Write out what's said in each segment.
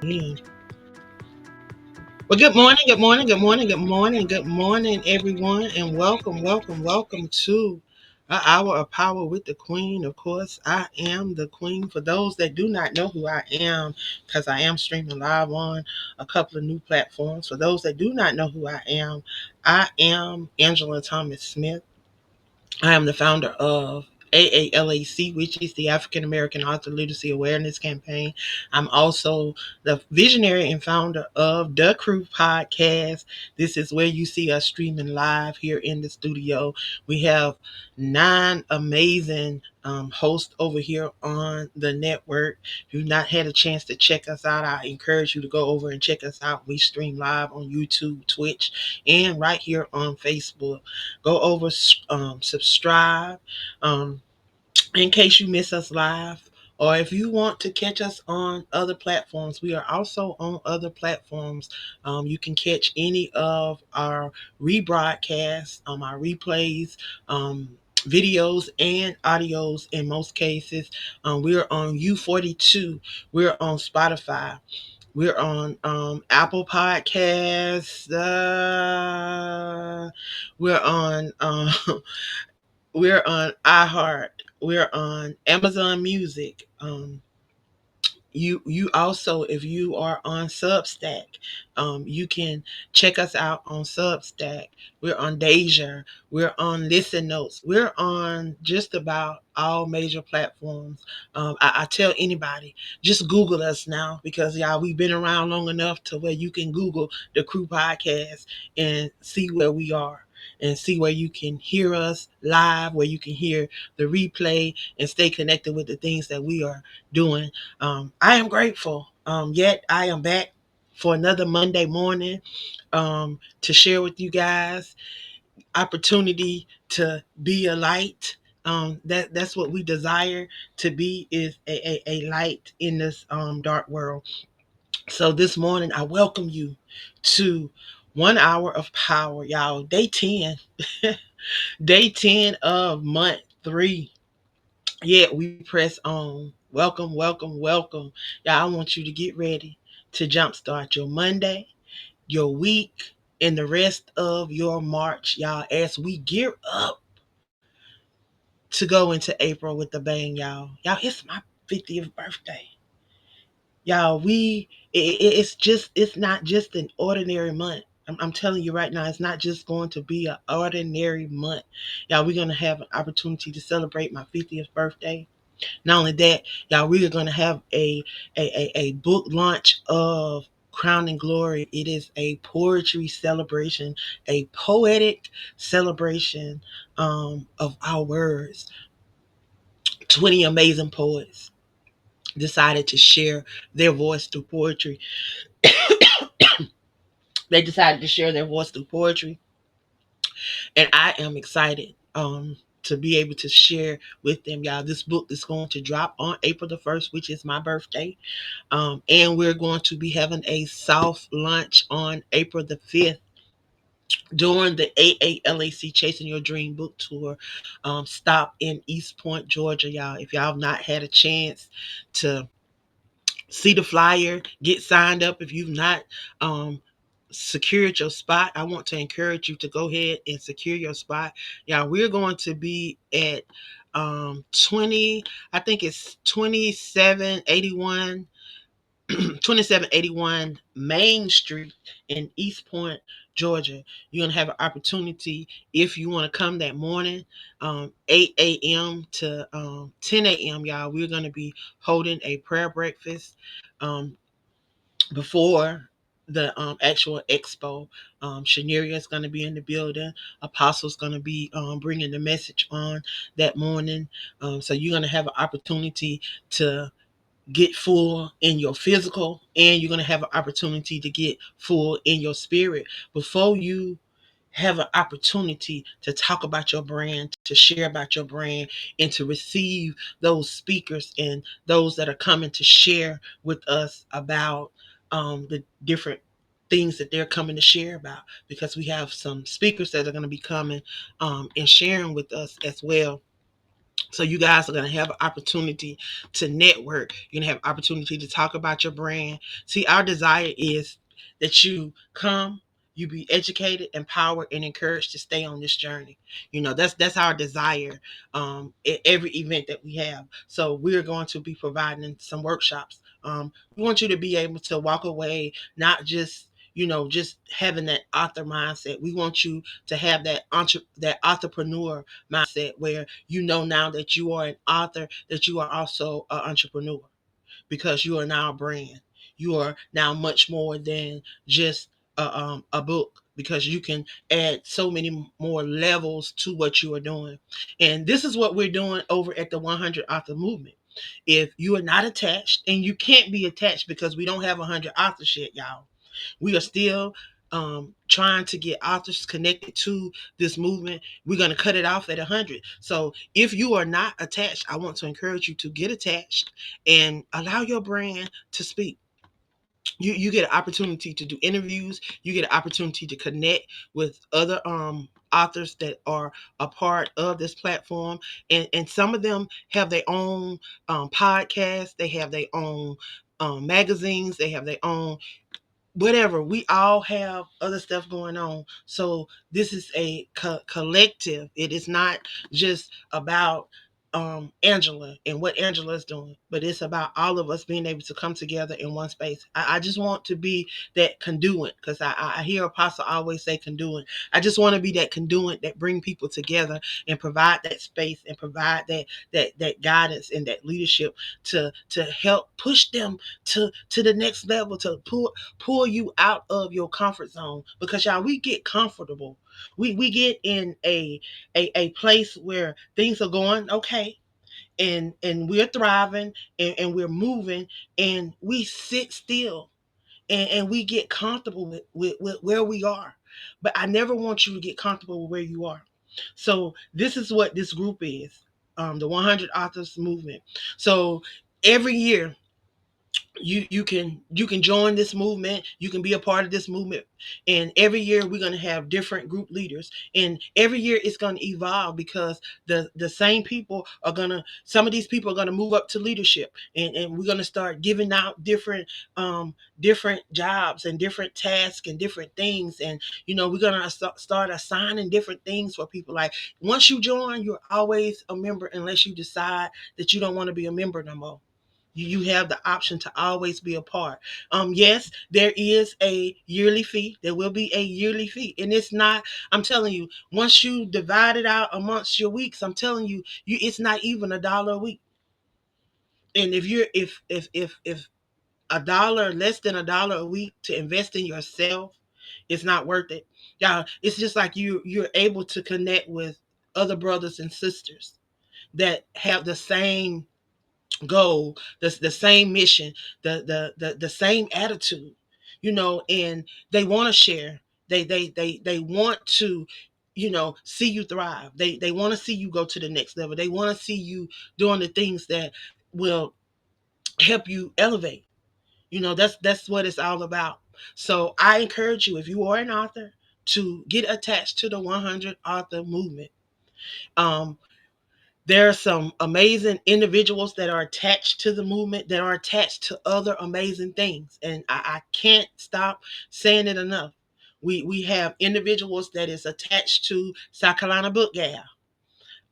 Yeah. Well, good morning, good morning, good morning, good morning, good morning, everyone, and welcome to an hour of power with the Queen. Of course, I am the Queen. For those that do not know who I am, because I am streaming live on a couple of new platforms. For those that do not know who I am Angela Thomas Smith. I am the founder of AALAC, which is the African American Author Literacy Awareness Campaign. I'm also the visionary and founder of the Crew Podcast. This is where you see us streaming live here in the studio. We have 9 amazing hosts over here on the network. If you've not had a chance to check us out, I encourage you to go over and check us out. We stream live on YouTube, Twitch, and right here on Facebook. Go over, subscribe, um, in case you miss us live. Or if you want to catch us on other platforms, we are also on other platforms. You can catch any of our rebroadcasts, our replays, videos, and audios in most cases. We're on U42. We're on Spotify. We're on Apple Podcasts. We're on we're on iHeart. We're on Amazon Music. You also, if you are on Substack, you can check us out on Substack. We're on Deja. We're on Listen Notes. We're on just about all major platforms. I tell anybody, just Google us now, because y'all, we've been around long enough to where you can Google the Crew Podcast and see where we are, and see where you can hear us live, where you can hear the replay and stay connected with the things that we are doing. I am grateful. Yet I am back for another Monday morning, to share with you guys opportunity to be a light. That's what we desire to be, is a light in this dark world. So this morning I welcome you to 1 hour of power, y'all. Day 10, day 10 of month 3. Yet we press on. Welcome. Y'all, I want you to get ready to jumpstart your Monday, your week, and the rest of your March, y'all, as we gear up to go into April with the bang, y'all. Y'all, it's my 50th birthday. Y'all, it's not just an ordinary month. I'm telling you right now, it's not just going to be an ordinary month. Y'all, we're going to have an opportunity to celebrate my 50th birthday. Not only that, y'all, we are going to have a book launch of Crown and Glory. It is a poetry celebration, a poetic celebration, of our words. 20 amazing poets decided to share their voice through poetry. They decided to share their voice through poetry, and I am excited. To be able to share with them, y'all. This book is going to drop on April the 1st, which is my birthday. And we're going to be having a soft launch on April the 5th during the AALAC Chasing Your Dream book tour. Stop in East Point, Georgia, y'all. If y'all have not had a chance to see the flyer, get signed up. If you've not secured your spot, I want to encourage you to go ahead and secure your spot. Yeah, we're going to be at 20, I think it's 2781 Main Street in East Point, Georgia. You're going to have an opportunity, if you want to come that morning, 8 a.m. to 10 a.m., y'all. We're going to be holding a prayer breakfast um, before the actual expo. Shaneria is going to be in the building. Apostle's going to be bringing the message on that morning. So you're going to have an opportunity to get full in your physical, and you're going to have an opportunity to get full in your spirit before you have an opportunity to talk about your brand, to share about your brand, and to receive those speakers and those that are coming to share with us about the different things that they're coming to share about, because we have some speakers that are going to be coming and sharing with us as well. So you guys are going to have an opportunity to network. You're going to have opportunity to talk about your brand. See, our desire is that you come, you be educated, empowered, and encouraged to stay on this journey. That's our desire at every event that we have. So we're going to be providing some workshops. We want you to be able to walk away, not just having that author mindset. We want you to have that entrepreneur mindset where now that you are an author, that you are also an entrepreneur, because you are now a brand. You are now much more than just a book, because you can add so many more levels to what you are doing. And this is what we're doing over at the 100 Author Movement. If you are not attached, and you can't be attached because we don't have 100 authors yet, y'all. We are still trying to get authors connected to this movement. We're going to cut it off at 100. So if you are not attached, I want to encourage you to get attached and allow your brand to speak. You get an opportunity to do interviews. You get an opportunity to connect with other authors that are a part of this platform, and some of them have their own podcasts. They have their own magazines. They have their own whatever. We all have other stuff going on. So this is a collective. It is not just about Angela and what Angela is doing, but it's about all of us being able to come together in one space. I just want to be that conduit, because I hear Apostle always say conduit. I just want to be that conduit that bring people together and provide that space and provide that guidance and that leadership to help push them to the next level, to pull you out of your comfort zone. Because y'all, we get comfortable. We get in a place where things are going okay, and we're thriving, and we're moving, and we sit still, and we get comfortable with where we are. But I never want you to get comfortable with where you are. So this is what this group is, the 100 Authors Movement. So every year you can join this movement. You can be a part of this movement, and every year we're going to have different group leaders, and every year it's going to evolve, because the same people are going to some of these people are going to move up to leadership, and we're going to start giving out different jobs and different tasks and different things. And we're going to start assigning different things for people. Like, once you join, you're always a member, unless you decide that you don't want to be a member no more. You have the option to always be a part. Yes, there is a yearly fee. There will be a yearly fee, and it's not. I'm telling you, once you divide it out amongst your weeks, I'm telling you, it's not even $1 a week. And if a dollar, less than $1 a week to invest in yourself, it's not worth it. Yeah, it's just like you're able to connect with other brothers and sisters that have the same goal, the same mission, the same attitude, and they want to share. They want to, see you thrive. They want to see you go to the next level. They want to see you doing the things that will help you elevate. That's what it's all about. So I encourage you, if you are an author, to get attached to the 100 Author Movement. um there are some amazing individuals that are attached to the movement, that are attached to other amazing things. And I can't stop saying it enough. We have individuals that is attached to South Carolina Book Gal,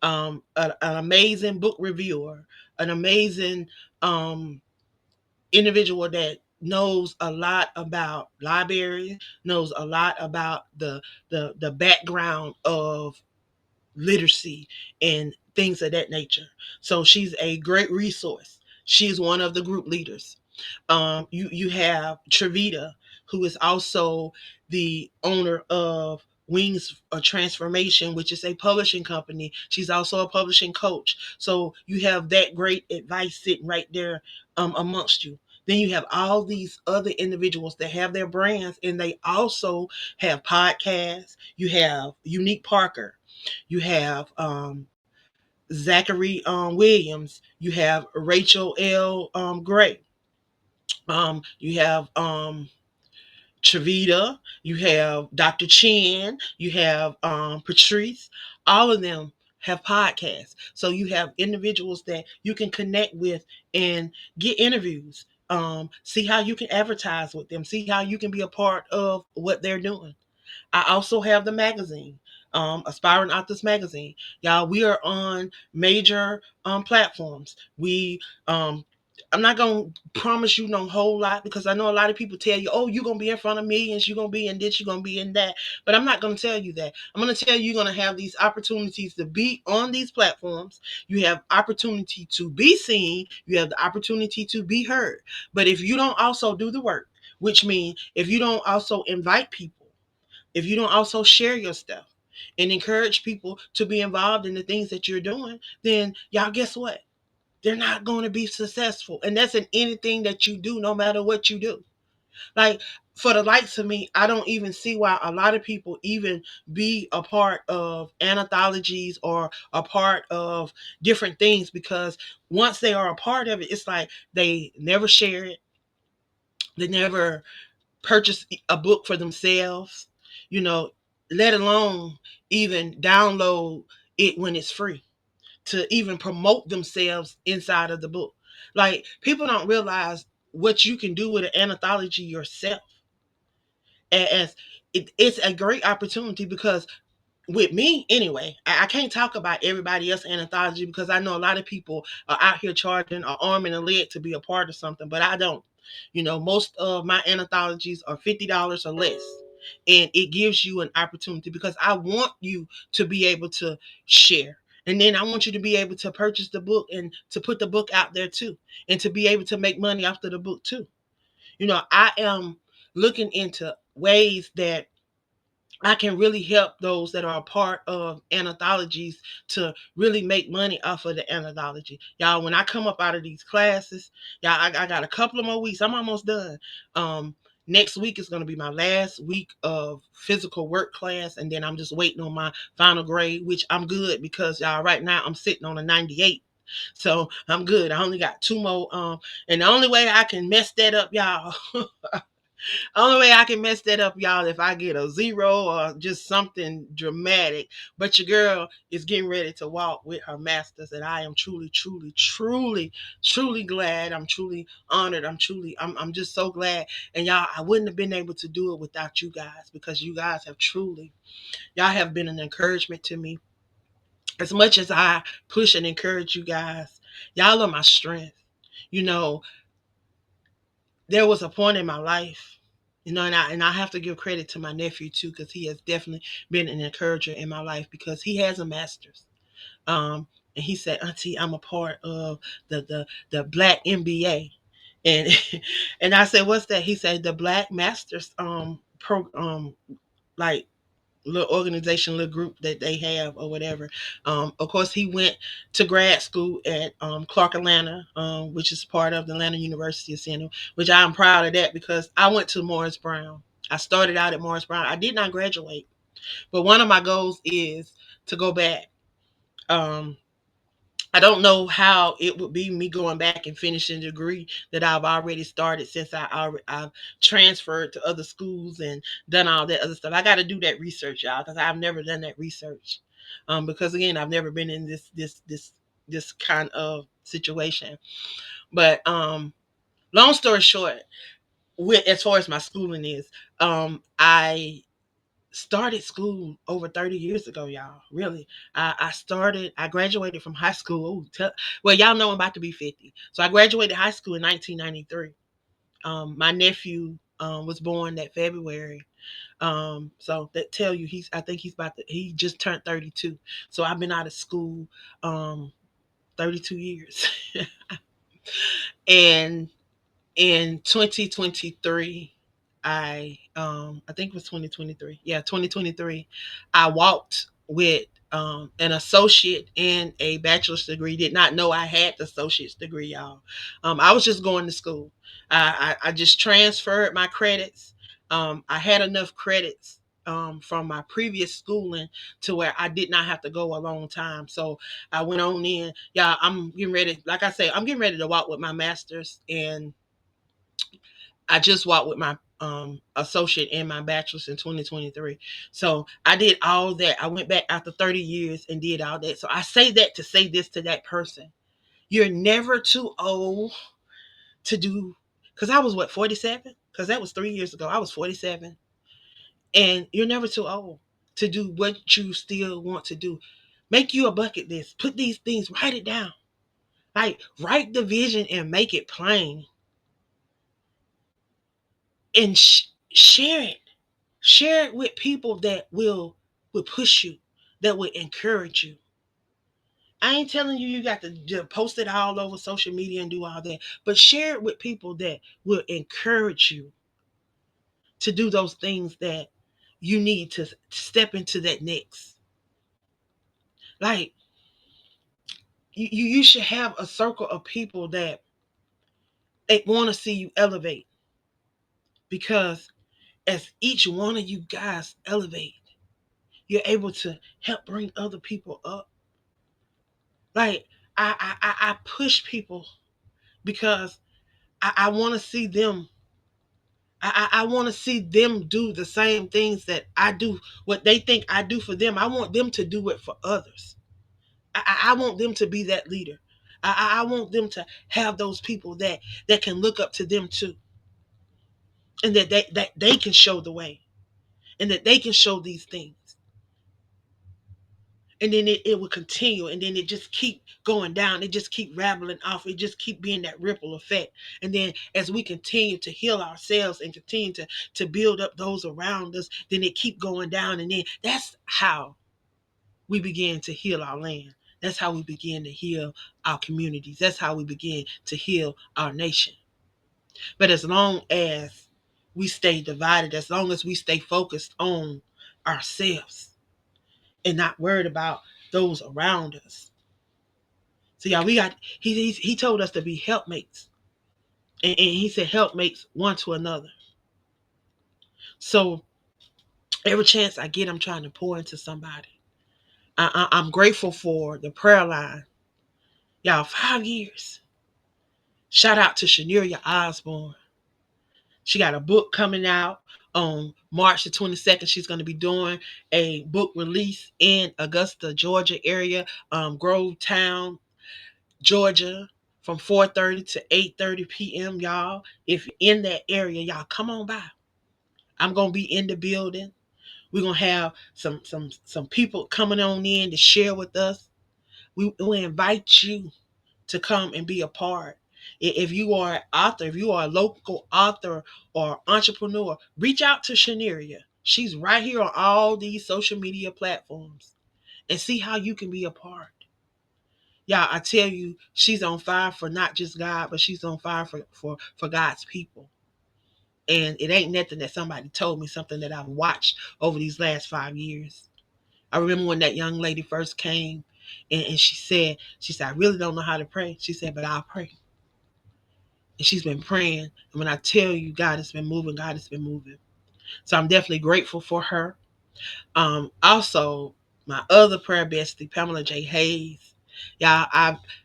an amazing book reviewer, an amazing individual that knows a lot about libraries, knows a lot about the background of literacy and things of that nature. So she's a great resource. She's one of the group leaders. You have Trevita, who is also the owner of Wings of Transformation, which is a publishing company. She's also a publishing coach. So you have that great advice sitting right there amongst you. Then you have all these other individuals that have their brands, and they also have podcasts. You have Unique Parker. You have Zachary Williams. You have Rachel L. Gray. You have Chavita. You have Dr. Chin. You have Patrice. All of them have podcasts. So you have individuals that you can connect with and get interviews. See how you can advertise with them. See how you can be a part of what they're doing. I also have the magazine, Aspiring Authors Magazine. Y'all, we are on major platforms. Um, I'm not gonna promise you no whole lot because I know a lot of people tell you, "Oh, you're gonna be in front of millions. You're gonna be in this. You're gonna be in that." But I'm not gonna tell you that. I'm gonna tell you you're gonna have these opportunities to be on these platforms. You have opportunity to be seen. You have the opportunity to be heard. But if you don't also do the work, which means if you don't also invite people, if you don't also share your stuff and encourage people to be involved in the things that you're doing, then y'all, guess what? They're not going to be successful. And that's in anything that you do, no matter what you do. Like, for the likes of me, I don't even see why a lot of people even be a part of anthologies or a part of different things, because once they are a part of it, it's like they never share it. They never purchase a book for themselves, you know, let alone even download it when it's free to even promote themselves inside of the book. Like, people don't realize what you can do with an anthology yourself. As it's a great opportunity, because with me anyway, I can't talk about everybody else anthology because I know a lot of people are out here charging an arm and a leg to be a part of something, but I don't. You know, most of my anthologies are $50 or less. And it gives you an opportunity because I want you to be able to share. And then I want you to be able to purchase the book and to put the book out there too. And to be able to make money after the book too. You know, I am looking into ways that I can really help those that are a part of anthologies to really make money off of the anthology. Y'all, when I come up out of these classes, y'all, I got a couple of more weeks. I'm almost done. Next week is going to be my last week of physical work class, and then I'm just waiting on my final grade, which I'm good because y'all, right now I'm sitting on a 98. So I'm good. I only got two more. And the only way I can mess that up, y'all, only way I can mess that up, y'all, if I get a zero or just something dramatic. But your girl is getting ready to walk with her masters, and I am truly, truly, truly, truly glad. I'm truly honored. I'm just so glad. And y'all, I wouldn't have been able to do it without you guys, because you guys have truly, y'all have been an encouragement to me. As much as I push and encourage you guys, y'all are my strength. You know, there was a point in my life, you know, and I have to give credit to my nephew too, because he has definitely been an encourager in my life, because he has a master's. And he said, "Auntie, I'm a part of the Black MBA." And and I said, "What's that?" He said, "The Black Masters like little organization, little group that they have or whatever." Of course, he went to grad school at Clark Atlanta, which is part of the Atlanta University Center, which I'm proud of that because I went to Morris Brown. I started out at Morris Brown. I did not graduate, but one of my goals is to go back. Um, I don't know how it would be me going back and finishing the degree that I've already started, since I've transferred to other schools and done all that other stuff. I got to do that research, y'all, because I've never done that research. Because again, I've never been in this kind of situation. But long story short, with as far as my schooling is, I started school over 30 years ago, y'all. Really. I graduated from high school. Well, y'all know I'm about to be 50. So I graduated high school in 1993. My nephew was born that February. So that tell you I think he just turned 32. So I've been out of school 32 years. And in 2023, I think it was 2023, yeah, 2023, I walked with an associate and a bachelor's degree. Did not know I had the associate's degree, y'all. I was just going to school. I just transferred my credits. I had enough credits from my previous schooling to where I did not have to go a long time. So I went on in. Yeah, I'm getting ready. Like I say, I'm getting ready to walk with my master's, and I just walked with my associate and my bachelor's in 2023. So I did all that. I went back after 30 years and did all that. So I say that to say this to that person. You're never too old to do, because I was what, 47? Because that was 3 years ago. I was 47. And you're never too old to do what you still want to do. Make you a bucket list. Put these things, write it down. Like, write the vision and make it plain. And share it. Share it with people that will push you, that will encourage you. I ain't telling you you got to just post it all over social media and do all that, but share it with people that will encourage you to do those things that you need to step into that next. Like, you should have a circle of people that they want to see you elevate, because as each one of you guys elevate, you're able to help bring other people up. Like, I push people because I want to see them. I want to see them do the same things that I do. What they think I do for them, I want them to do it for others. I want them to be that leader. I want them to have those people that can look up to them too, and that they can show the way, and that they can show these things. And then it will continue, and then it just keep going down, it just keep rattling off, it just keep being that ripple effect. And then as we continue to heal ourselves and continue to build up those around us, then it keep going down. And then that's how we begin to heal our land. That's how we begin to heal our communities. That's how we begin to heal our nation. But as long as we stay divided, as long as we stay focused on ourselves and not worried about those around us. So y'all, we got he told us to be helpmates, and he said helpmates one to another. So every chance I get, I'm trying to pour into somebody. I'm grateful for the prayer line, y'all. 5 years. Shout out to Shaneria Osborne. She got a book coming out on March the 22nd. She's going to be doing a book release in Augusta, Georgia area, Grovetown, Georgia, from 4:30 to 8:30 p.m. Y'all, if you're in that area, y'all come on by. I'm gonna be in the building. We're gonna have some people coming on in to share with us. We invite you to come and be a part. If you are an author, if you are a local author or entrepreneur, reach out to Shaneria. She's right here on all these social media platforms, and see how you can be a part. Yeah, I tell you, she's on fire for not just God, but she's on fire for God's people. And it ain't nothing that somebody told me, something that I've watched over these last 5 years. I remember when that young lady first came, and she said, I really don't know how to pray. She said, but I'll pray. And she's been praying. And when I tell you, God has been moving, God has been moving. So I'm definitely grateful for her. Also, my other prayer bestie, Pamela J. Hayes. Yeah,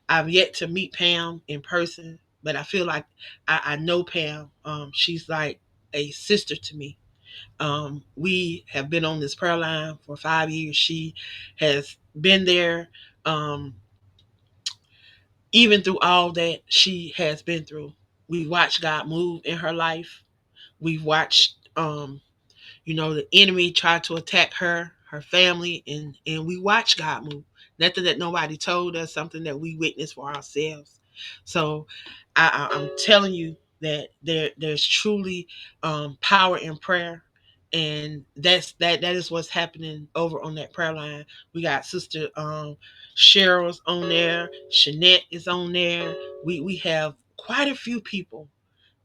I've yet to meet Pam in person, but I feel like I know Pam. She's like a sister to me. We have been on this prayer line for 5 years. She has been there, even through all that she has been through. We watched God move in her life. We've watched the enemy tried to attack her family, and we watched God move. Nothing that nobody told us, something that we witnessed for ourselves. So I'm telling you that there's truly power in prayer, and that is what's happening over on that prayer line. We got Sister Cheryl's on there, Shanette is on there. We have quite a few people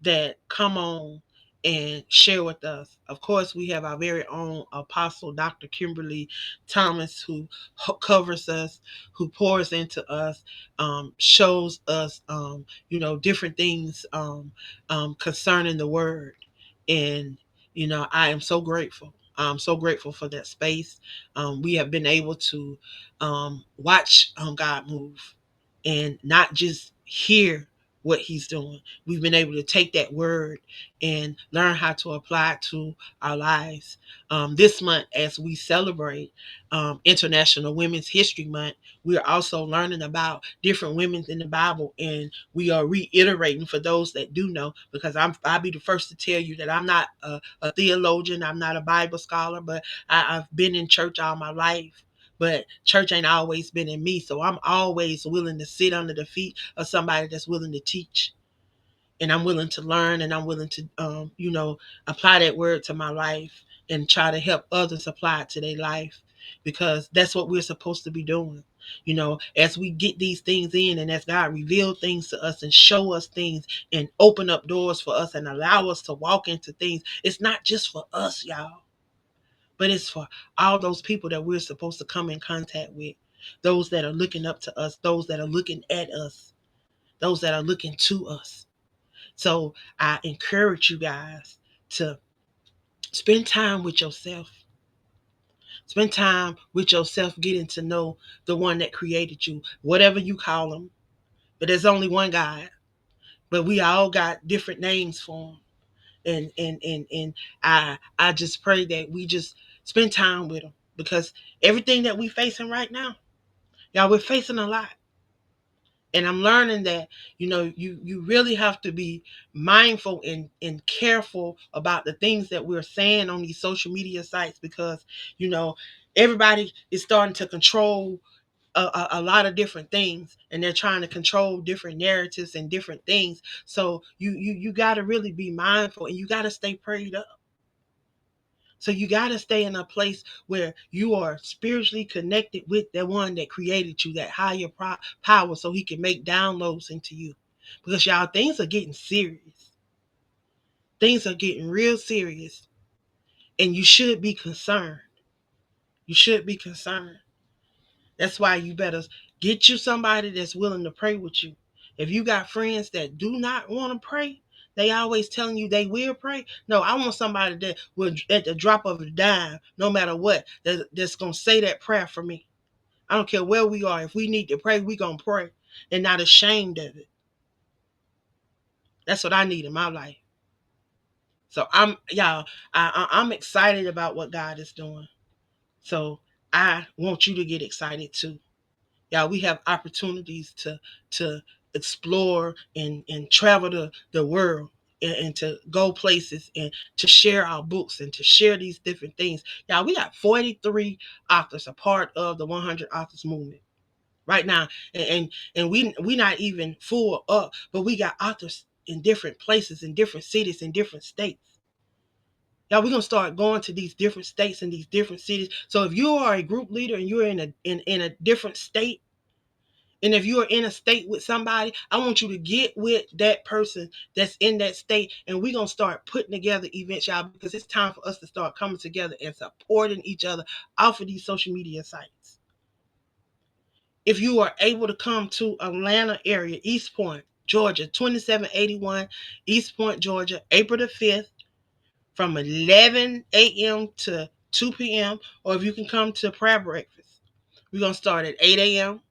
that come on and share with us. Of course, we have our very own apostle, Dr. Kimberly Thomas, who covers us, who pours into us, shows us, different things concerning the word. And, I am so grateful. I'm so grateful for that space. We have been able to watch God move, and not just hear what he's doing. We've been able to take that word and learn how to apply it to our lives. This month, as we celebrate International Women's History Month, we are also learning about different women in the Bible, and we are reiterating for those that do know, because I'll be the first to tell you that I'm not a theologian, I'm not a Bible scholar, but I've been in church all my life. But church ain't always been in me, so I'm always willing to sit under the feet of somebody that's willing to teach. And I'm willing to learn, and I'm willing to, apply that word to my life and try to help others apply it to their life, because that's what we're supposed to be doing. As we get these things in, and as God reveal things to us and show us things and open up doors for us and allow us to walk into things, it's not just for us, y'all, but it's for all those people that we're supposed to come in contact with, those that are looking up to us, those that are looking at us, those that are looking to us. So I encourage you guys to spend time with yourself. Spend time with yourself, getting to know the one that created you, whatever you call him. But there's only one God. But we all got different names for him. And I just pray that we just spend time with him, because everything that we facing right now, y'all, we're facing a lot. And I'm learning that, you really have to be mindful and careful about the things that we're saying on these social media sites, because, everybody is starting to control a lot of different things, and they're trying to control different narratives and different things. So you got to really be mindful, and you got to stay prayed up. So you got to stay in a place where you are spiritually connected with the one that created you, that higher power, so he can make downloads into you. Because y'all, things are getting serious. Things are getting real serious. And you should be concerned. You should be concerned. That's why you better get you somebody that's willing to pray with you. If you got friends that do not want to pray, they always telling you they will pray. No, I want somebody that will, at the drop of a dime, no matter what, that's going to say that prayer for me. I don't care where we are. If we need to pray, we going to pray, and not ashamed of it. That's what I need in my life. So I'm excited about what God is doing. So I want you to get excited too. Yeah, we have opportunities to explore and travel the world, and to go places, and to share our books, and to share these different things. Yeah, we got 43 authors, a part of the 100 authors movement right now, and we not even full up, but we got authors in different places, in different cities, in different states. Yeah, we're gonna start going to these different states and these different cities. So if you are a group leader and you're in a different state, and if you're in a state with somebody, I want you to get with that person that's in that state, and we're going to start putting together events, y'all, because it's time for us to start coming together and supporting each other off of these social media sites. If you are able to come to Atlanta area, East Point, Georgia, 2781 East Point, Georgia, April the 5th, from 11 a.m. to 2 p.m., or if you can come to prayer breakfast. We're going to start at 8 a.m.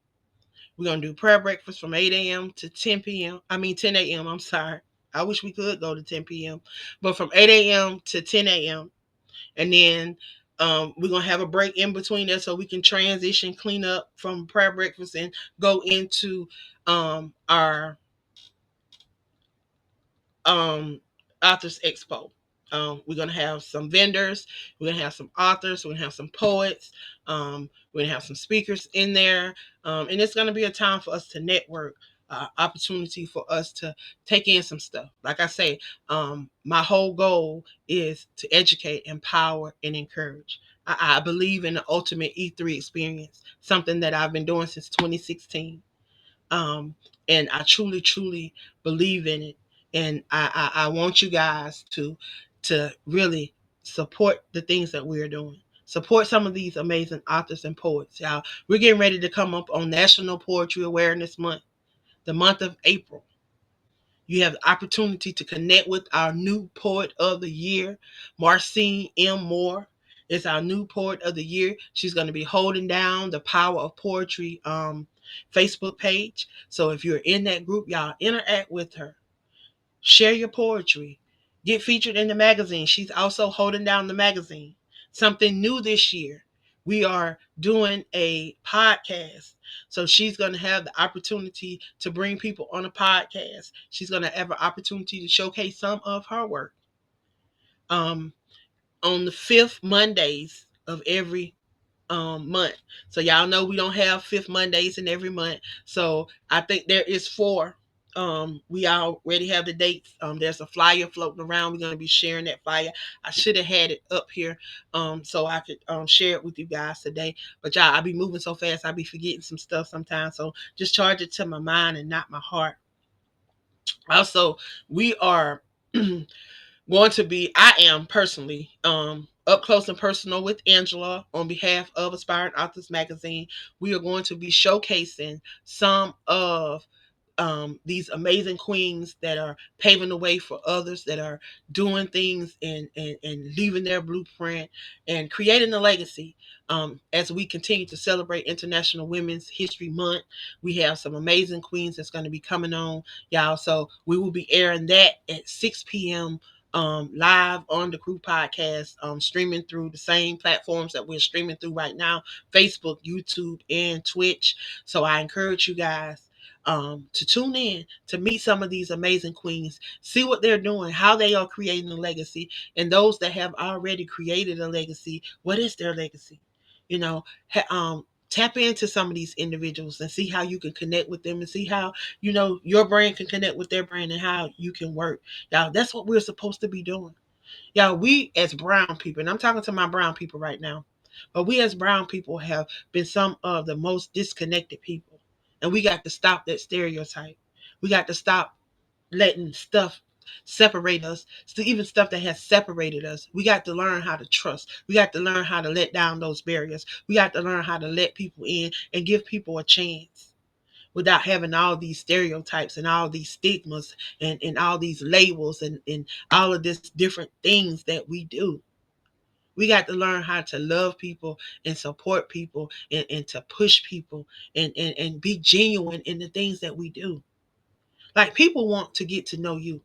We're going to do prayer breakfast from 8 a.m. to 10 p.m. 10 a.m. I'm sorry. I wish we could go to 10 p.m. But from 8 a.m. to 10 a.m. And then we're going to have a break in between there, so we can transition, clean up from prayer breakfast, and go into our um, Authors Expo. We're going to have some vendors, we're going to have some authors, we're going to have some poets, we're going to have some speakers in there, and it's going to be a time for us to network, opportunity for us to take in some stuff. Like I say, my whole goal is to educate, empower, and encourage. I believe in the ultimate E3 experience, something that I've been doing since 2016. um, and I truly, truly believe in it. And I want you guys to really support the things that we're doing. Support some of these amazing authors and poets, y'all. We're getting ready to come up on National Poetry Awareness Month, the month of April. You have the opportunity to connect with our new poet of the year, Marcine M. Moore. Is our new poet of the year. She's going to be holding down the Power of Poetry Facebook page. So if you're in that group, y'all interact with her. Share your poetry. Get featured in the magazine. She's also holding down the magazine. Something new this year. We are doing a podcast. So she's going to have the opportunity to bring people on a podcast. She's going to have an opportunity to showcase some of her work. Um, on the fifth Mondays of every month. So y'all know we don't have fifth Mondays in every month. So I think there is four. We already have the dates. There's a flyer floating around. We're gonna be sharing that flyer. I should have had it up here, so I could share it with you guys today. But y'all, I be moving so fast, I be forgetting some stuff sometimes. So just charge it to my mind and not my heart. Also, we are going to be, I am personally, up close and personal with Angela on behalf of Aspiring Authors Magazine. We are going to be showcasing some of these amazing queens that are paving the way for others, that are doing things and leaving their blueprint and creating a legacy. As we continue to celebrate International Women's History Month, we have some amazing queens that's going to be coming on, y'all. So we will be airing that at 6 p.m. Live on the Crew Podcast, streaming through the same platforms that we're streaming through right now: Facebook, YouTube, and Twitch. So I encourage you guys to tune in to meet some of these amazing queens, see what they're doing, how they are creating a legacy, and those that have already created a legacy, what is their legacy? You know, tap into some of these individuals and see how you can connect with them and see how, your brand can connect with their brand and how you can work. Y'all, that's what we're supposed to be doing. Y'all, we as brown people, and I'm talking to my brown people right now, but we as brown people have been some of the most disconnected people. And we got to stop that stereotype. We got to stop letting stuff separate us, so even stuff that has separated us. We got to learn how to trust. We got to learn how to let down those barriers. We got to learn how to let people in and give people a chance without having all these stereotypes and all these stigmas and all these labels and all of this different things that we do. We got to learn how to love people and support people and to push people and be genuine in the things that we do. Like, people want to get to know you.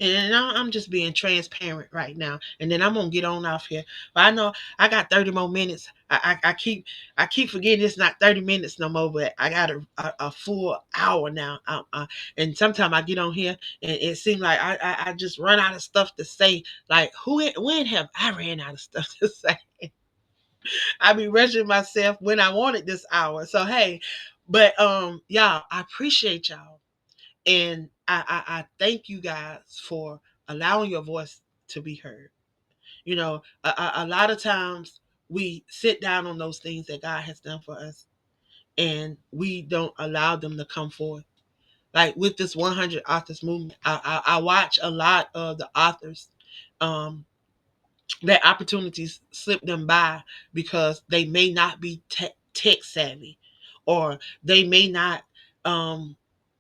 And I'm just being transparent right now. And then I'm gonna get on off here. But I know I got 30 more minutes. I keep forgetting it's not 30 minutes no more, but I got a full hour now. And sometimes I get on here and it seems like I just run out of stuff to say. Like, when have I ran out of stuff to say? I be rushing myself when I wanted this hour. So hey, but y'all, I appreciate y'all. And I thank you guys for allowing your voice to be heard. A lot of times we sit down on those things that God has done for us and we don't allow them to come forth. Like with this 100 authors movement, I watch a lot of the authors um, that opportunities slip them by because they may not be tech savvy, or they may not um,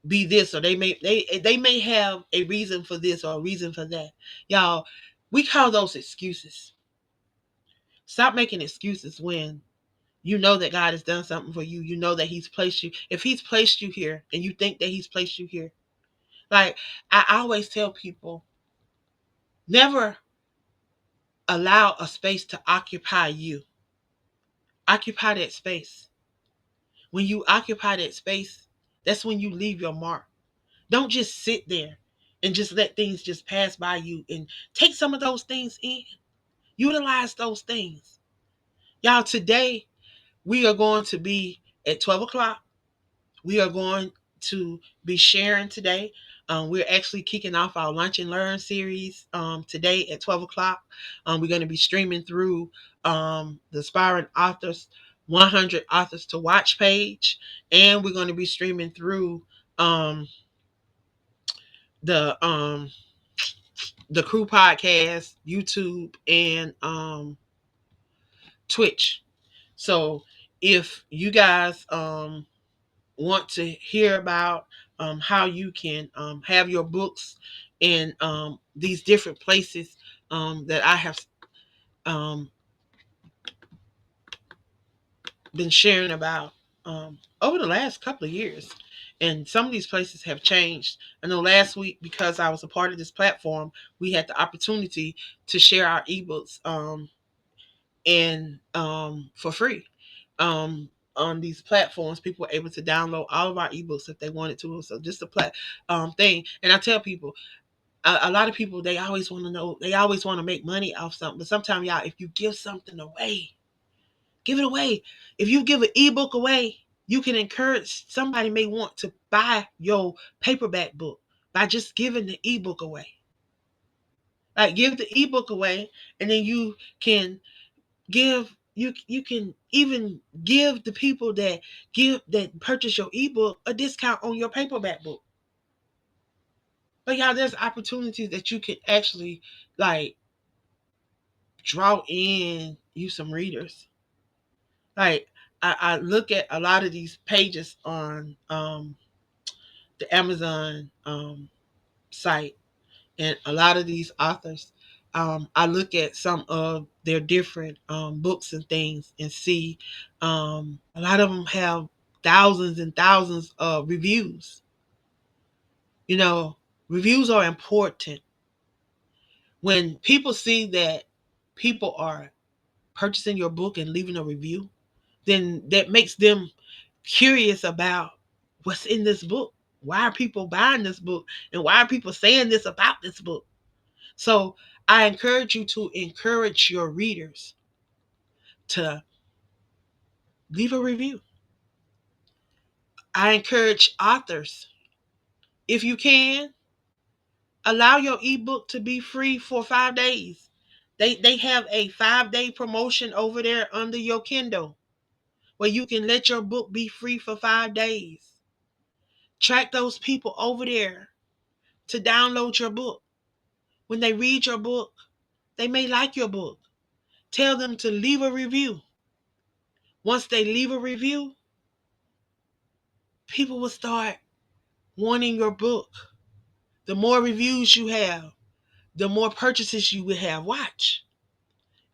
be this, or they may have a reason for this or a reason for that. Y'all, we call those excuses. Stop making excuses when you know that God has done something for you. You know that He's placed you. If He's placed you here and you think that He's placed you here, like I always tell people, never allow a space to occupy you. Occupy that space. When you occupy that space, that's when you leave your mark. Don't just sit there and just let things just pass by you, and take some of those things in. Utilize those things. Y'all, today we are going to be at 12 o'clock. We are going to be sharing today. We're actually kicking off our Lunch and Learn series today at 12 o'clock. We're going to be streaming through the Aspiring Authors 100 Authors to Watch page. And we're going to be streaming through um, the the Crew Podcast, YouTube, and Twitch. So if you guys want to hear about how you can have your books in these different places that I have um, been sharing about, over the last couple of years. And some of these places have changed. I know last week, because I was a part of this platform, we had the opportunity to share our ebooks and for free. On these platforms, people were able to download all of our ebooks if they wanted to. So just a thing. And I tell people, a lot of people, they always want to know, they always want to make money off something. But sometimes, y'all, if you give something away, give it away. If you give an ebook away, you can encourage somebody may want to buy your paperback book by just giving the ebook away. Like, give the ebook away, and then you can you can even give the people that purchase your ebook a discount on your paperback book. But y'all, there's opportunities that you can actually, like, draw in you some readers. Like, I look at a lot of these pages on the Amazon site, and a lot of these authors. I look at some of their different books and things and see a lot of them have thousands and thousands of reviews. You know, reviews are important. When people see that people are purchasing your book and leaving a review, then that makes them curious about what's in this book. Why are people buying this book? And why are people saying this about this book? So I encourage you to encourage your readers to leave a review. I encourage authors, if you can, allow your ebook to be free for 5 days. They have a 5 day promotion over there under your Kindle where you can let your book be free for 5 days. Track those people over there to download your book. When they read your book, they may like your book. Tell them to leave a review. Once they leave a review, people will start wanting your book. The more reviews you have, the more purchases you will have. Watch.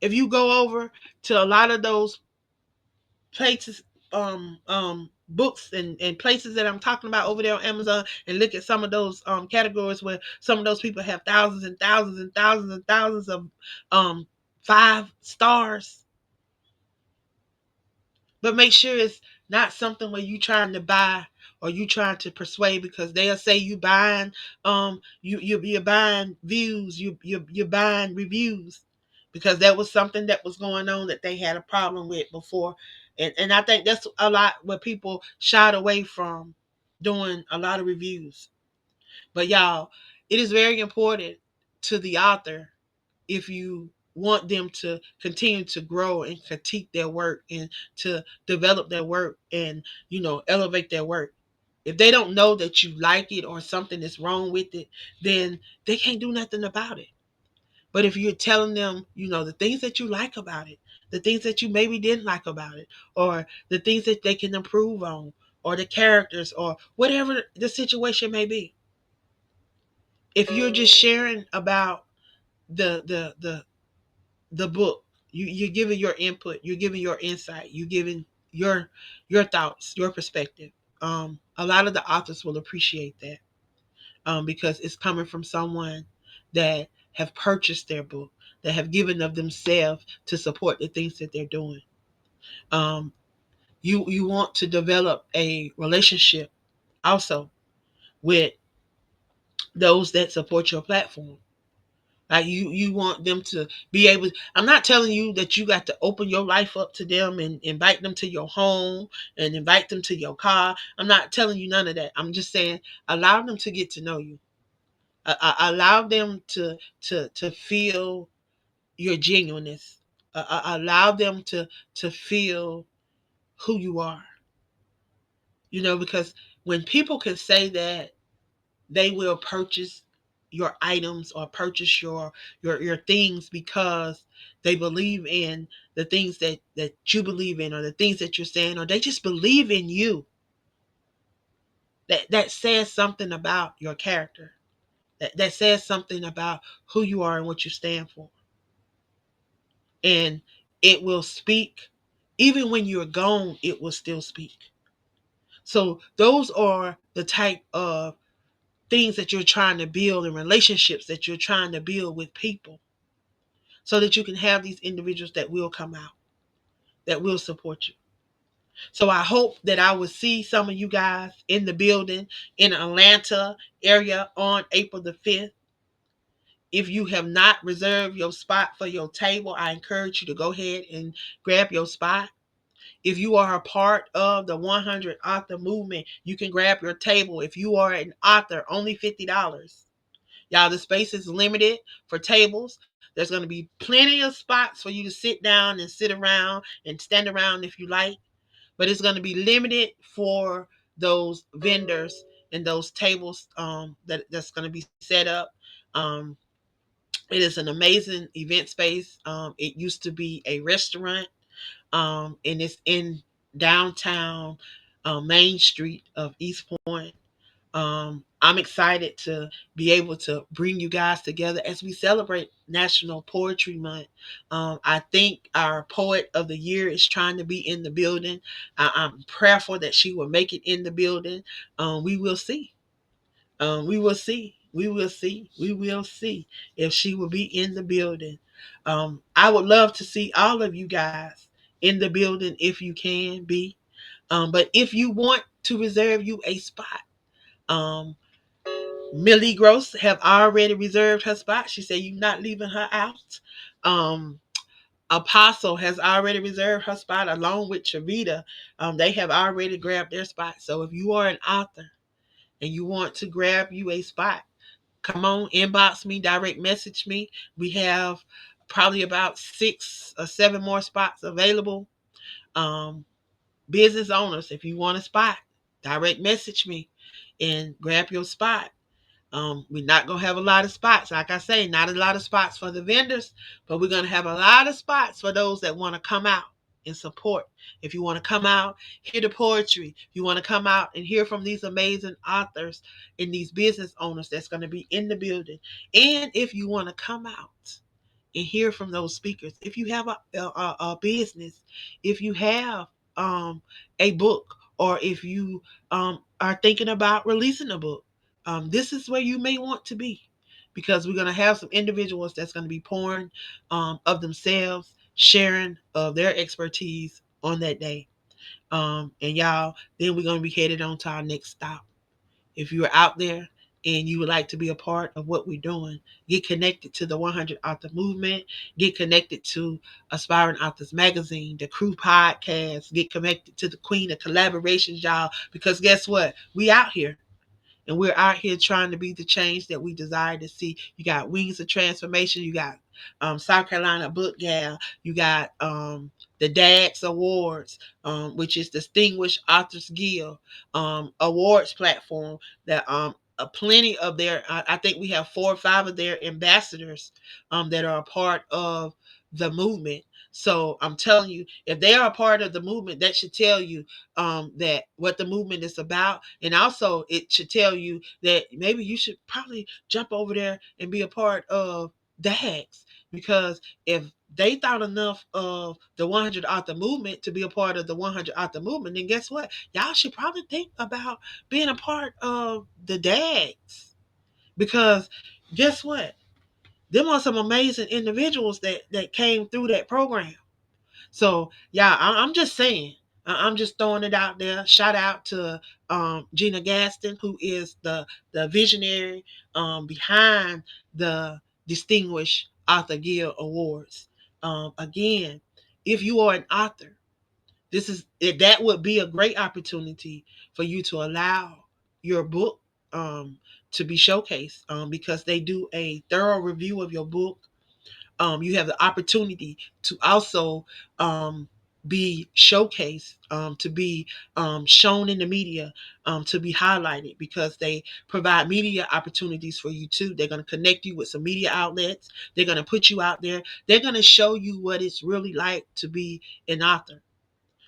If you go over to a lot of those places, books and places that I'm talking about over there on Amazon, and look at some of those categories where some of those people have thousands and thousands and thousands and thousands of 5 stars. But make sure it's not something where you trying to buy or you trying to persuade, because they'll say you buying you're buying views, you're buying reviews, because that was something that was going on that they had a problem with before. And I think that's a lot where people shied away from doing a lot of reviews. But y'all, it is very important to the author, if you want them to continue to grow and critique their work and to develop their work and, elevate their work. If they don't know that you like it or something is wrong with it, then they can't do nothing about it. But if you're telling them, the things that you like about it, the things that you maybe didn't like about it, or the things that they can improve on, or the characters, or whatever the situation may be. If you're just sharing about the book, you're giving your input, you're giving your insight, you're giving your thoughts, your perspective. A lot of the authors will appreciate that, because it's coming from someone that have purchased their book, that have given of themselves to support the things that they're doing. um, you want to develop a relationship also with those that support your platform. Like, you want them to be able. I'm not telling you that you got to open your life up to them and invite them to your home and invite them to your car. I'm not telling you none of that. I'm just saying, allow them to get to know you. Allow them to feel your genuineness. Allow them to feel who you are. Because when people can say that they will purchase your items or purchase your things because they believe in the things that you believe in, or the things that you're saying, or they just believe in you, that says something about your character, that says something about who you are and what you stand for. And it will speak. Even when you're gone, it will still speak. So those are the type of things that you're trying to build and relationships that you're trying to build with people so that you can have these individuals that will come out, that will support you. So I hope that I will see some of you guys in the building in Atlanta area on April the 5th. If you have not reserved your spot for your table, I encourage you to go ahead and grab your spot. If you are a part of the 100 author movement, you can grab your table. If you are an author, only $50. Y'all, the space is limited for tables. There's going to be plenty of spots for you to sit down and sit around and stand around if you like, but it's going to be limited for those vendors and those tables that's going to be set up. Um, it is an amazing event space. It used to be a restaurant, and it's in downtown Main Street of East Point. I'm excited to be able to bring you guys together as we celebrate National Poetry Month. I think our poet of the year is trying to be in the building. I'm prayerful that she will make it in the building. We will see. We will see. We will see. We will see if she will be in the building. I would love to see all of you guys in the building if you can be. But if you want to reserve you a spot, um, Millie Gross have already reserved her spot. She said you're not leaving her out. Um, Apostle has already reserved her spot along with Chavita. They have already grabbed their spot. So if you are an author and you want to grab you a spot, come on, inbox me, direct message me. We have probably about 6 or 7 more spots available. Um, Business owners, if you want a spot, direct message me and grab your spot. We're not gonna have a lot of spots. Like I say, not a lot of spots for the vendors, but we're gonna have a lot of spots for those that want to come out and support. If you want to come out, hear the poetry. If you want to come out and hear from these amazing authors and these business owners that's gonna be in the building. And if you want to come out and hear from those speakers. If you have a business, if you have a book, or if you are thinking about releasing a book, this is where you may want to be, because we're going to have some individuals that's going to be pouring of themselves, sharing of their expertise on that day. And y'all, then we're going to be headed on to our next stop. If you're out there and you would like to be a part of what we're doing, get connected to the 100 Author Movement, get connected to Aspiring Authors Magazine, the Crew Podcast, get connected to the Queen of Collaborations, y'all, because guess what? We out here. And we're out here trying to be the change that we desire to see. You got Wings of Transformation. You got South Carolina Book Gal. You got the DAX Awards, which is Distinguished Authors Guild awards platform that plenty of their, I think we have 4 or 5 of their ambassadors that are a part of the movement. So I'm telling you, if they are a part of the movement, that should tell you that what the movement is about. And also it should tell you that maybe you should probably jump over there and be a part of DAX, because if they thought enough of the 100 author movement to be a part of the 100 author movement, then guess what? Y'all should probably think about being a part of the DAX, because guess what? Them are some amazing individuals that came through that program. So yeah, I'm just saying. I'm just throwing it out there. Shout out to Gina Gaston, who is the visionary behind the Distinguished Author Guild Awards. Again, if you are an author, that would be a great opportunity for you to allow your book to be showcased, because they do a thorough review of your book. You have the opportunity to also be showcased, to be shown in the media, to be highlighted, because they provide media opportunities for you too. They're going to connect you with some media outlets. They're going to put you out there. They're going to show you what it's really like to be an author.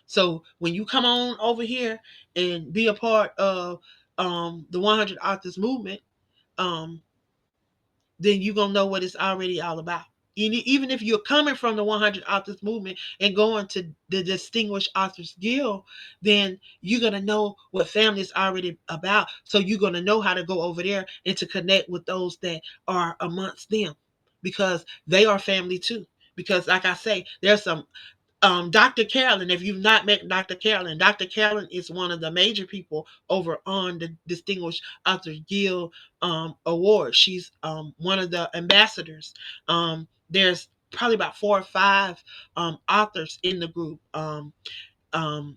So when you come on over here and be a part of the 100 Authors Movement, um, then you're going to know what it's already all about. Even if you're coming from the 100 Authors Movement and going to the Distinguished Authors Guild, then you're going to know what family is already about. So you're going to know how to go over there and to connect with those that are amongst them, because they are family too. Because like I say, there's some Dr. Carolyn, if you've not met Dr. Carolyn is one of the major people over on the Distinguished Author Guild Award. She's one of the ambassadors. There's probably about 4 or 5 authors in the group. Um, oh,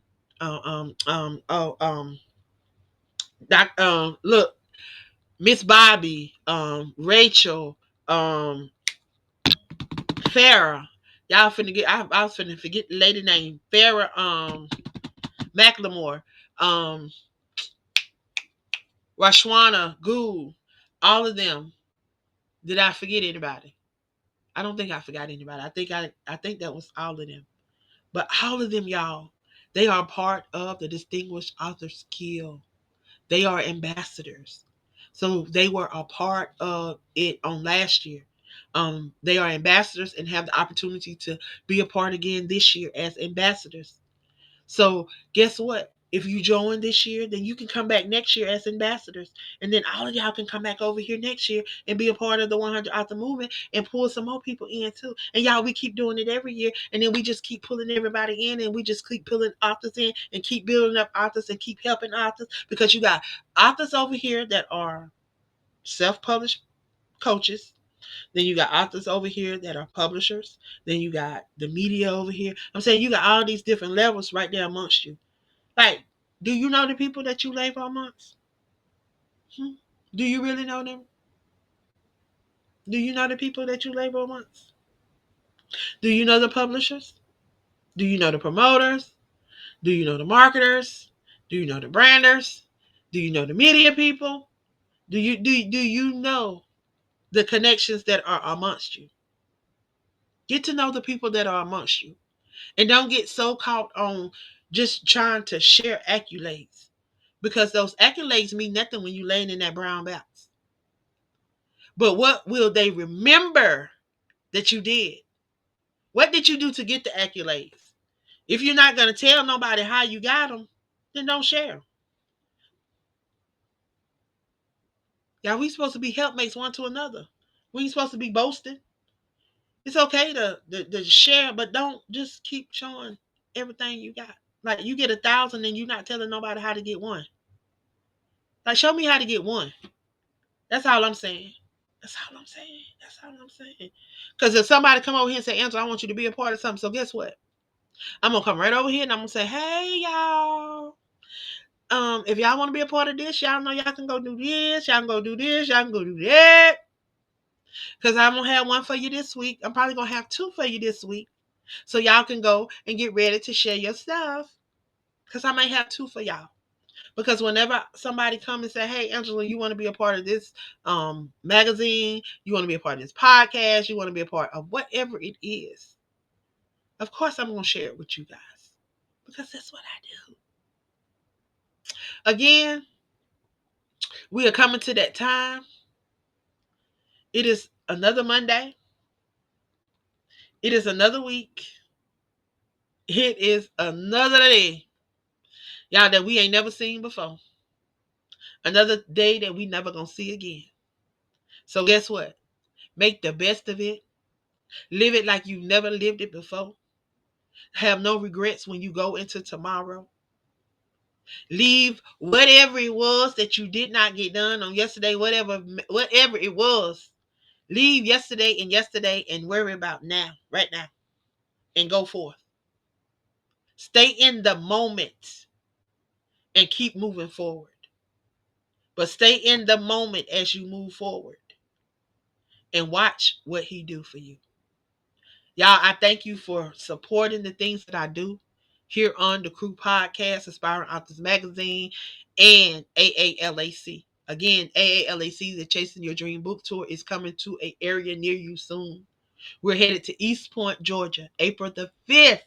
look, Miss Bobby, Rachel, Farah. Y'all finna get. I was finna forget the lady name. Farah. Macklemore, um, Rashwana, Gould, all of them. Did I forget anybody? I don't think I forgot anybody. I think that was all of them. But all of them, y'all, they are part of the Distinguished Authors Guild. They are ambassadors. So they were a part of it on last year. They are ambassadors and have the opportunity to be a part again this year as ambassadors. So guess what? If you join this year, then you can come back next year as ambassadors. And then all of y'all can come back over here next year and be a part of the 100 Author Movement and pull some more people in too. And y'all, we keep doing it every year. And then we just keep pulling everybody in, and we just keep pulling authors in and keep building up authors and keep helping authors, because you got authors over here that are self-published coaches. Then you got authors over here that are publishers. Then you got the media over here. I'm saying you got all these different levels right there amongst you. Like, do you know the people that you labor amongst? Hmm? Do you really know them? Do you know the people that you labor amongst? Do you know the publishers? Do you know the promoters? Do you know the marketers? Do you know the branders? Do you know the media people? Do you know the connections that are amongst you? Get to know the people that are amongst you. And don't get so caught on just trying to share accolades. Because those accolades mean nothing when you laying in that brown box. But what will they remember that you did? What did you do to get the accolades? If you're not going to tell nobody how you got them, then don't share them. Yeah, we supposed to be helpmates one to another. We ain't supposed to be boasting. It's okay to share, but don't just keep showing everything you got. Like, you get 1,000 and you're not telling nobody how to get one. Like, show me how to get one. That's all I'm saying. That's all I'm saying. That's all I'm saying. Because if somebody come over here and say, Angela, I want you to be a part of something. So guess what? I'm gonna come right over here and I'm gonna say, hey y'all. If y'all want to be a part of this, y'all know y'all can go do this, y'all can go do this, y'all can go do that. Because I'm gonna have one for you this week. I'm probably gonna have 2 for you this week. So y'all can go and get ready to share your stuff. Because I might have 2 for y'all. Because whenever somebody come and say, hey Angela, you want to be a part of this magazine, you want to be a part of this podcast, you want to be a part of whatever it is, of course I'm gonna share it with you guys. Because that's what I do. Again, we are coming to that time. It is another Monday. It is another week. It is another day, y'all, that we ain't never seen before. Another day that we never gonna see again. So guess what? Make the best of it. Live it like you never lived it before. Have no regrets when you go into tomorrow. Leave whatever it was that you did not get done on yesterday, whatever it was. Leave yesterday and worry about now, right now, and go forth. Stay in the moment and keep moving forward. But stay in the moment as you move forward and watch what he do for you. Y'all, I thank you for supporting the things that I do here on the Crew Podcast, Aspiring Authors Magazine, and AALAC. Again, AALAC, the Chasing Your Dream Book Tour, is coming to an area near you soon. We're headed to East Point, Georgia, April the 5th,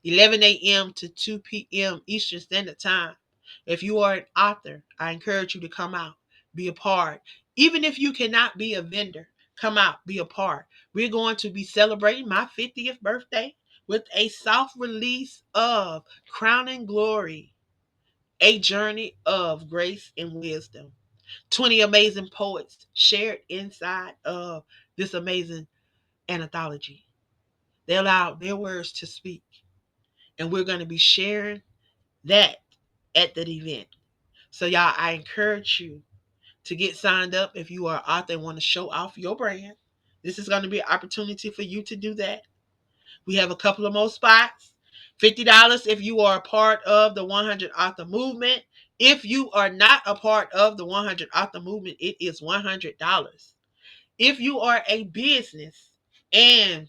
11 a.m. to 2 p.m. Eastern Standard Time. If you are an author, I encourage you to come out, be a part. Even if you cannot be a vendor, Come out, be a part. We're going to be celebrating my 50th birthday with a soft release of Crowning Glory, a journey of grace and wisdom. 20 amazing poets shared inside of this amazing anthology. They allowed their words to speak. And we're going to be sharing that at that event. So, y'all, I encourage you to get signed up if you are an author and want to show off your brand. This is going to be an opportunity for you to do that. We have a couple of more spots. $50 if you are a part of the 100 author movement. If you are not a part of the 100 author movement, it is $100. If you are a business and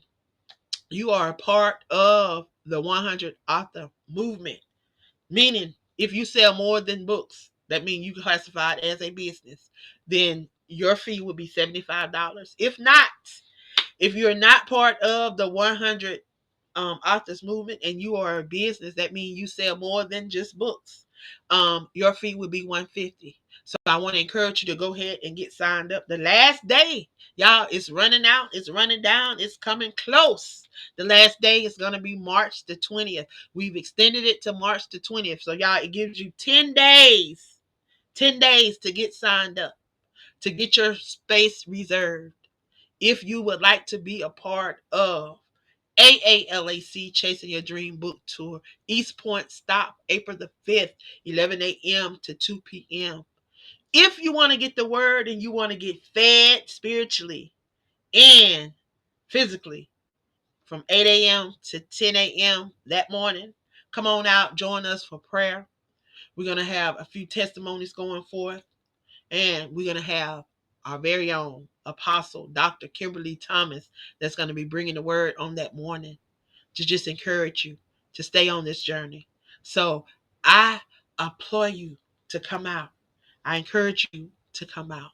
you are a part of the 100 author movement, meaning if you sell more than books, that means you classified as a business, then your fee will be $75. If not, if you're not part of the 100 authors movement and you are a business, that means you sell more than just books. Your fee would be $150. So I want to encourage you to go ahead and get signed up. The last day, y'all, it's running out, it's running down, it's coming close. The last day is gonna be March the 20th. We've extended it to March the 20th. So y'all, it gives you 10 days, 10 days to get signed up, to get your space reserved. If you would like to be a part of AALAC Chasing Your Dream Book Tour, East Point Stop, April the 5th, 11 a.m. to 2 p.m. If you want to get the word and you want to get fed spiritually and physically from 8 a.m. to 10 a.m. that morning, come on out, join us for prayer. We're going to have a few testimonies going forth, and we're going to have our very own apostle, Dr. Kimberly Thomas, that's going to be bringing the word on that morning to just encourage you to stay on this journey. So I implore you to come out. I encourage you to come out.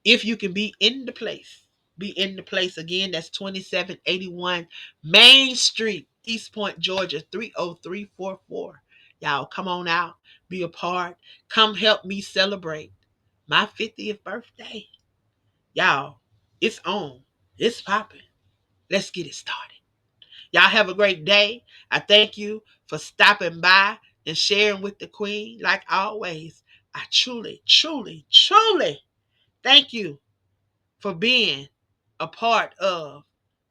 If you can be in the place, be in the place. Again, that's 2781 Main Street, East Point, Georgia, 30344. Y'all come on out, be a part. Come help me celebrate my 50th birthday. Y'all, it's on. It's popping. Let's get it started. Y'all have a great day. I thank you for stopping by and sharing with the Queen. Like always, I truly, truly, truly thank you for being a part of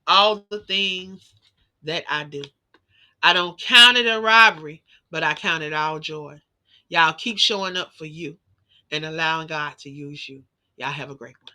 all the things that I do. I don't count it a robbery, but I count it all joy. Y'all keep showing up for you and allowing God to use you. Y'all have a great one.